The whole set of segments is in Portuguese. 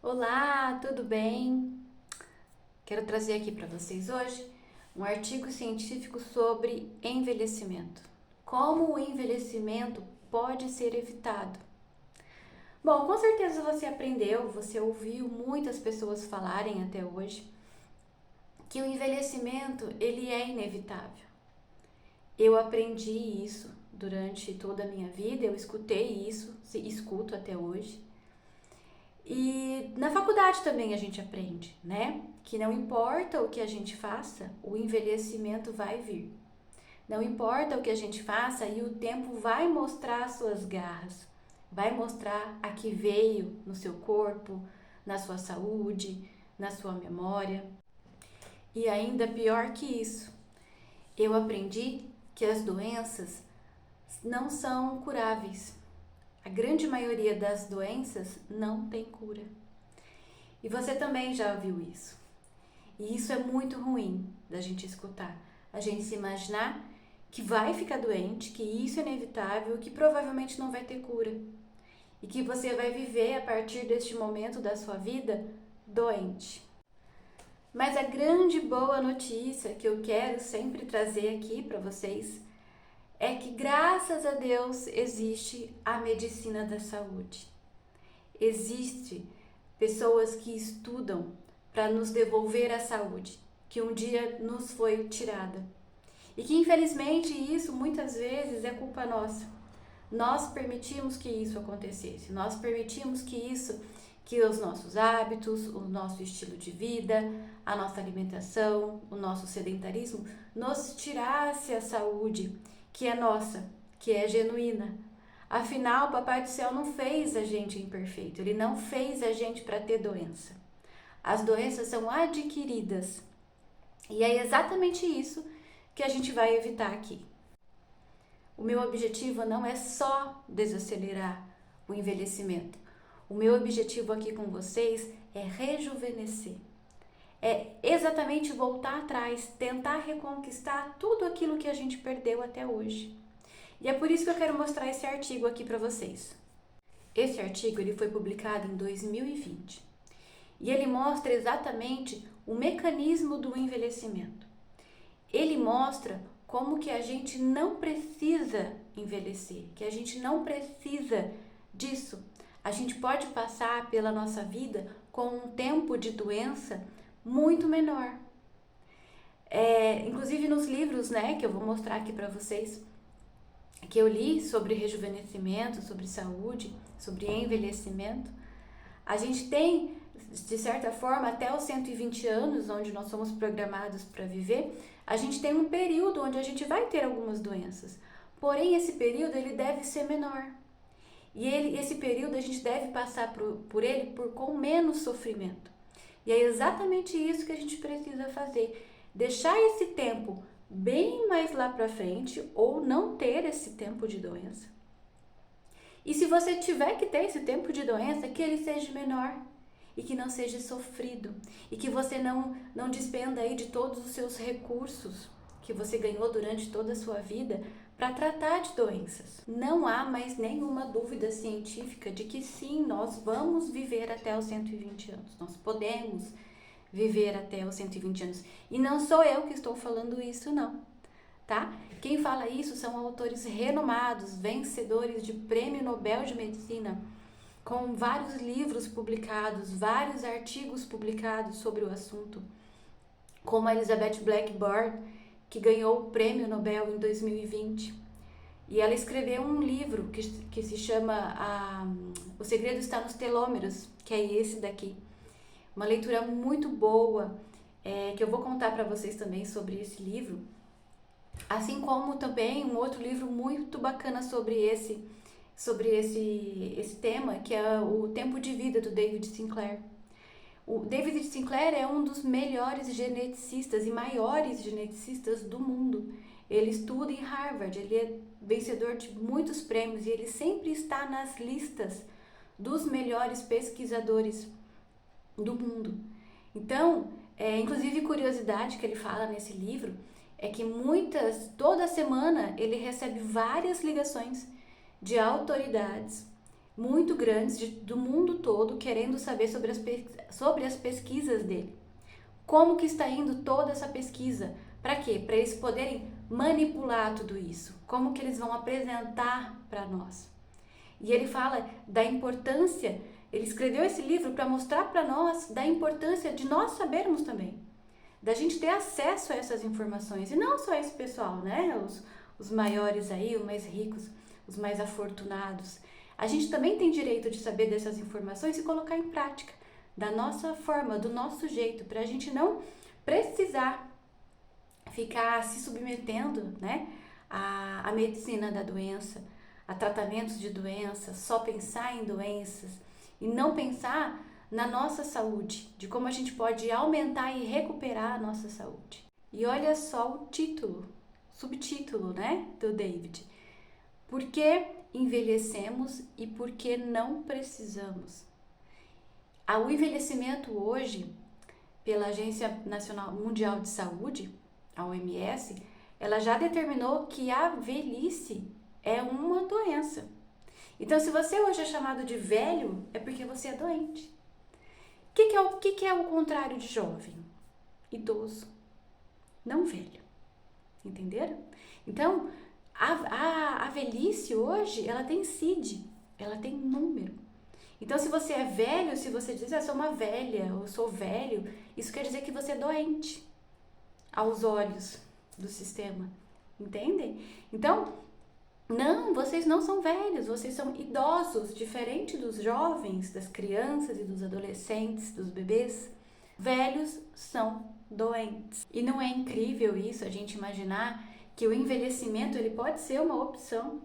Olá, tudo bem? Quero trazer aqui para vocês hoje um artigo científico sobre envelhecimento. Como o envelhecimento pode ser evitado? Bom, com certeza você aprendeu, você ouviu muitas pessoas falarem até hoje que o envelhecimento ele é inevitável. Eu aprendi isso durante toda a minha vida, eu escutei isso, escuto até hoje. E na faculdade também a gente aprende, né? Que não importa o que a gente faça, o envelhecimento vai vir. Não importa o que a gente faça e o tempo vai mostrar as suas garras, vai mostrar a que veio no seu corpo, na sua saúde, na sua memória. E ainda pior que isso, eu aprendi que as doenças não são curáveis. A grande maioria das doenças não tem cura. E você também já ouviu isso. E isso é muito ruim da gente escutar. A gente se imaginar que vai ficar doente, que isso é inevitável, que provavelmente não vai ter cura. E que você vai viver a partir deste momento da sua vida doente. Mas a grande boa notícia que eu quero sempre trazer aqui para vocês é que graças a Deus existe a medicina da saúde. Existe pessoas que estudam para nos devolver a saúde, que um dia nos foi tirada. E que infelizmente isso muitas vezes é culpa nossa. Nós permitimos que isso acontecesse, nós permitimos que os nossos hábitos, o nosso estilo de vida, a nossa alimentação, o nosso sedentarismo nos tirasse a saúde que é nossa, que é genuína. Afinal, o Papai do Céu não fez a gente imperfeito, ele não fez a gente para ter doença. As doenças são adquiridas. E é exatamente isso que a gente vai evitar aqui. O meu objetivo não é só desacelerar o envelhecimento. O meu objetivo aqui com vocês é rejuvenescer. É exatamente voltar atrás, tentar reconquistar tudo aquilo que a gente perdeu até hoje. E é por isso que eu quero mostrar esse artigo aqui para vocês. Esse artigo ele foi publicado em 2020 e ele mostra exatamente o mecanismo do envelhecimento. Ele mostra como que a gente não precisa envelhecer, que a gente não precisa disso. A gente pode passar pela nossa vida com um tempo de doença muito menor. Inclusive nos livros, né, que eu vou mostrar aqui para vocês, que eu li sobre rejuvenescimento, sobre saúde, sobre envelhecimento, a gente tem, de certa forma, até os 120 anos, onde nós somos programados para viver, a gente tem um período onde a gente vai ter algumas doenças. Porém, esse período ele deve ser menor. E esse período a gente deve passar por ele com menos sofrimento. E é exatamente isso que a gente precisa fazer. Deixar esse tempo bem mais lá para frente ou não ter esse tempo de doença. E se você tiver que ter esse tempo de doença, que ele seja menor e que não seja sofrido e que você não despenda aí de todos os seus recursos que você ganhou durante toda a sua vida para tratar de doenças. Não há mais nenhuma dúvida científica de que sim, nós vamos viver até os 120 anos. Nós podemos viver até os 120 anos. E não sou eu que estou falando isso, não, tá? Quem fala isso são autores renomados, vencedores de Prêmio Nobel de Medicina, com vários livros publicados, vários artigos publicados sobre o assunto, como a Elizabeth Blackburn, que ganhou o Prêmio Nobel em 2020. E ela escreveu um livro que se chama O Segredo Está nos Telômeros, que é esse daqui. Uma leitura muito boa, que eu vou contar para vocês também sobre esse livro. Assim como também um outro livro muito bacana sobre esse tema, que é O Tempo de Vida, do David Sinclair. O David Sinclair é um dos melhores geneticistas e maiores geneticistas do mundo. Ele estuda em Harvard, ele é vencedor de muitos prêmios e ele sempre está nas listas dos melhores pesquisadores do mundo. Então, inclusive curiosidade que ele fala nesse livro é que toda semana ele recebe várias ligações de autoridades muito grandes do mundo todo querendo saber sobre as pesquisas dele. Como que está indo toda essa pesquisa? Para quê? Para eles poderem manipular tudo isso. Como que eles vão apresentar para nós? E ele fala da importância, ele escreveu esse livro para mostrar para nós da importância de nós sabermos também, da gente ter acesso a essas informações. E não só esse pessoal, né? Os maiores aí, os mais ricos, os mais afortunados. A gente também tem direito de saber dessas informações e colocar em prática, da nossa forma, do nosso jeito, para a gente não precisar ficar se submetendo, né, à medicina da doença, a tratamentos de doenças, só pensar em doenças e não pensar na nossa saúde, de como a gente pode aumentar e recuperar a nossa saúde. E olha só o título, subtítulo, né, do David. Por que envelhecemos e por que não precisamos? O envelhecimento hoje, pela Agência Nacional Mundial de Saúde, a OMS, ela já determinou que a velhice é uma doença. Então, se você hoje é chamado de velho, é porque você é doente. O que é o contrário de jovem? Idoso, não velho. Entenderam? Então, a velhice hoje, ela tem CID, ela tem número. Então, se você é velho, se você diz, eu sou uma velha, eu sou velho, isso quer dizer que você é doente aos olhos do sistema, entendem? Então, não, vocês não são velhos, vocês são idosos, diferente dos jovens, das crianças e dos adolescentes, dos bebês. Velhos são doentes. E não é incrível isso, a gente imaginar que o envelhecimento ele pode ser uma opção.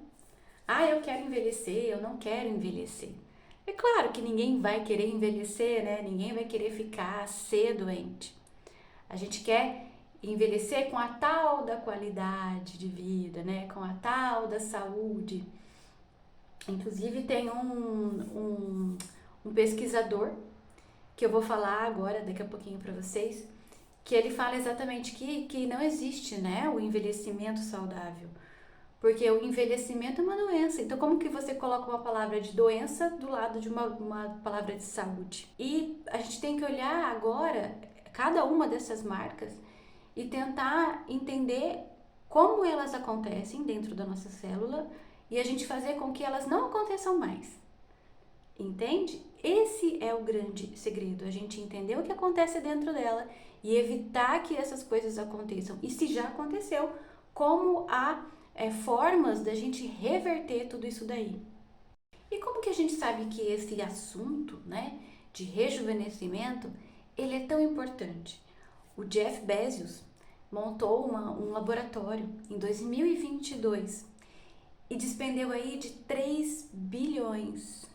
Eu quero envelhecer, eu não quero envelhecer. É claro que ninguém vai querer envelhecer, né? Ninguém vai querer ser doente. A gente quer envelhecer com a tal da qualidade de vida, né? Com a tal da saúde. Inclusive tem um pesquisador que eu vou falar agora, daqui a pouquinho para vocês, que ele fala exatamente que não existe, né, o envelhecimento saudável. Porque o envelhecimento é uma doença. Então, como que você coloca uma palavra de doença do lado de uma palavra de saúde? E a gente tem que olhar agora cada uma dessas marcas e tentar entender como elas acontecem dentro da nossa célula e a gente fazer com que elas não aconteçam mais. Entende? Esse é o grande segredo, a gente entender o que acontece dentro dela e evitar que essas coisas aconteçam. E se já aconteceu, como há formas da gente reverter tudo isso daí. E como que a gente sabe que esse assunto, né, de rejuvenescimento, ele é tão importante? O Jeff Bezos montou um laboratório em 2022 e despendeu aí de 3 bilhões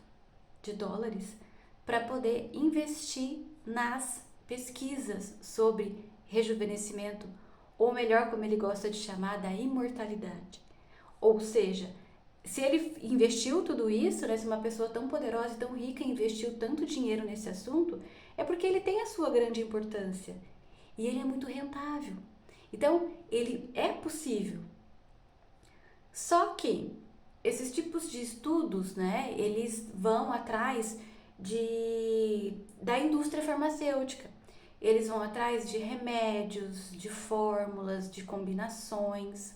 de dólares para poder investir nas pesquisas sobre rejuvenescimento, ou melhor, como ele gosta de chamar, da imortalidade. Ou seja, se ele investiu tudo isso, né, se uma pessoa tão poderosa e tão rica investiu tanto dinheiro nesse assunto, é porque ele tem a sua grande importância e ele é muito rentável. Então, ele é possível. Só que esses tipos de estudos, né, eles vão atrás da indústria farmacêutica. Eles vão atrás de remédios, de fórmulas, de combinações,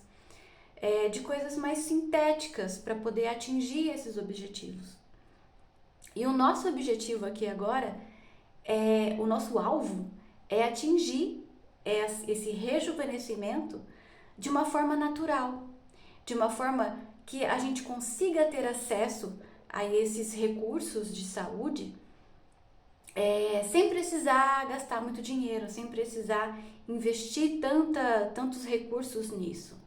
de coisas mais sintéticas para poder atingir esses objetivos. E o nosso objetivo aqui agora, o nosso alvo, é atingir esse rejuvenescimento de uma forma natural, de uma forma que a gente consiga ter acesso a esses recursos de saúde sem precisar gastar muito dinheiro, sem precisar investir tantos recursos nisso.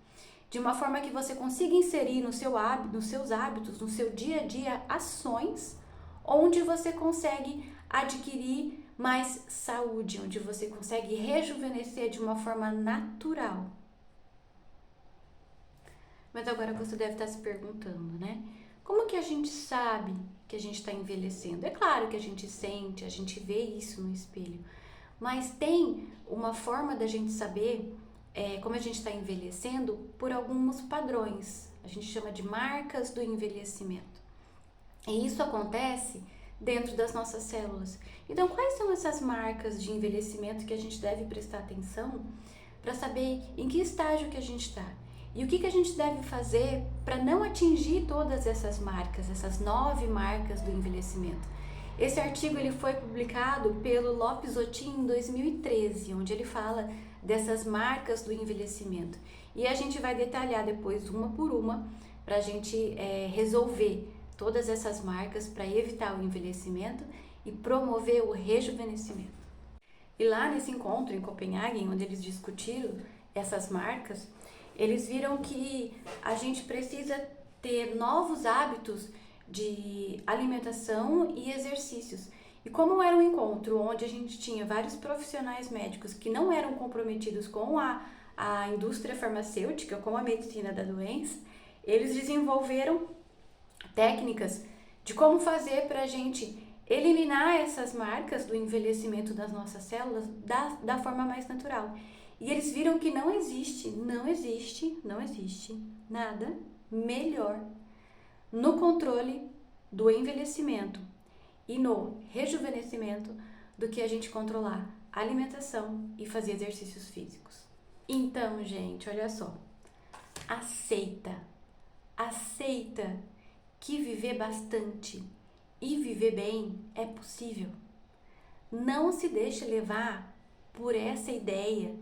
De uma forma que você consiga inserir nos seus hábitos, no seu dia a dia, ações onde você consegue adquirir mais saúde, onde você consegue rejuvenescer de uma forma natural. Mas agora você deve estar se perguntando, né? Como que a gente sabe que a gente está envelhecendo? É claro que a gente sente, a gente vê isso no espelho, mas tem uma forma da gente saber como a gente está envelhecendo por alguns padrões. A gente chama de marcas do envelhecimento. E isso acontece dentro das nossas células. Então, quais são essas marcas de envelhecimento que a gente deve prestar atenção para saber em que estágio que a gente está? E o que a gente deve fazer para não atingir todas essas marcas, essas 9 marcas do envelhecimento? Esse artigo ele foi publicado pelo Lopes Otin em 2013, onde ele fala dessas marcas do envelhecimento. E a gente vai detalhar depois uma por uma para a gente resolver todas essas marcas para evitar o envelhecimento e promover o rejuvenescimento. E lá nesse encontro em Copenhague, onde eles discutiram essas marcas, eles viram que a gente precisa ter novos hábitos de alimentação e exercícios. E como era um encontro onde a gente tinha vários profissionais médicos que não eram comprometidos com a indústria farmacêutica, com a medicina da doença, eles desenvolveram técnicas de como fazer para a gente eliminar essas marcas do envelhecimento das nossas células da forma mais natural. E eles viram que não existe nada melhor no controle do envelhecimento e no rejuvenescimento do que a gente controlar a alimentação e fazer exercícios físicos. Então, gente, olha só. Aceita que viver bastante e viver bem é possível. Não se deixe levar por essa ideia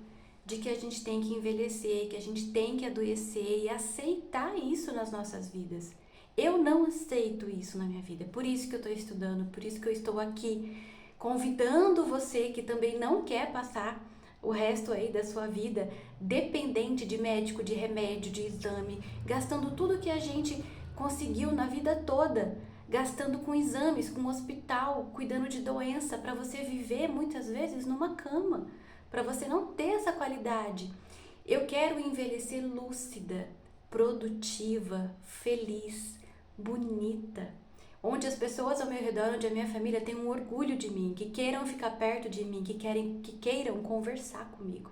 de que a gente tem que envelhecer, que a gente tem que adoecer e aceitar isso nas nossas vidas. Eu não aceito isso na minha vida, por isso que eu estou estudando, por isso que eu estou aqui convidando você que também não quer passar o resto aí da sua vida dependente de médico, de remédio, de exame, gastando tudo que a gente conseguiu na vida toda, gastando com exames, com hospital, cuidando de doença, para você viver muitas vezes numa cama, para você não ter essa qualidade. Eu quero envelhecer lúcida, produtiva, feliz, bonita, onde as pessoas ao meu redor, onde a minha família tem um orgulho de mim, que queiram ficar perto de mim, que queiram conversar comigo.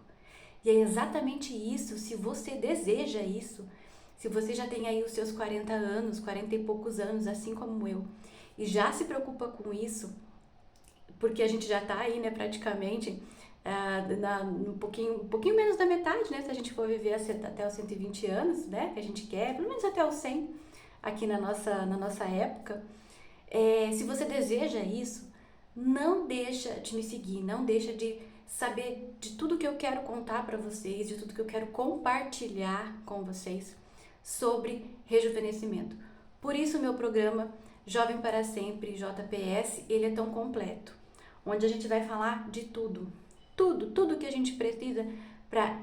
E é exatamente isso, se você deseja isso, se você já tem aí os seus 40 anos, 40 e poucos anos, assim como eu, e já se preocupa com isso, porque a gente já tá aí, né, praticamente, um pouquinho menos da metade, né, se a gente for viver até os 120 anos, né, que a gente quer, pelo menos até os 100, aqui na nossa época. Se você deseja isso, não deixa de me seguir, não deixa de saber de tudo que eu quero contar para vocês, de tudo que eu quero compartilhar com vocês sobre rejuvenescimento. Por isso meu programa Jovem para Sempre, JPS, ele é tão completo, onde a gente vai falar de tudo que a gente precisa para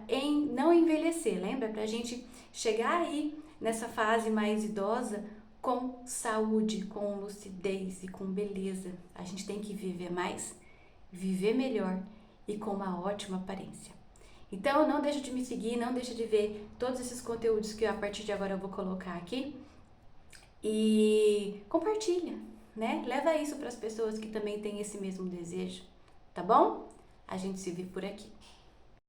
não envelhecer, lembra? Para a gente chegar aí nessa fase mais idosa com saúde, com lucidez e com beleza. A gente tem que viver mais, viver melhor e com uma ótima aparência. Então não deixa de me seguir, não deixa de ver todos esses conteúdos que a partir de agora eu vou colocar aqui e compartilha, né? Leva isso para as pessoas que também têm esse mesmo desejo, tá bom? A gente se vê por aqui.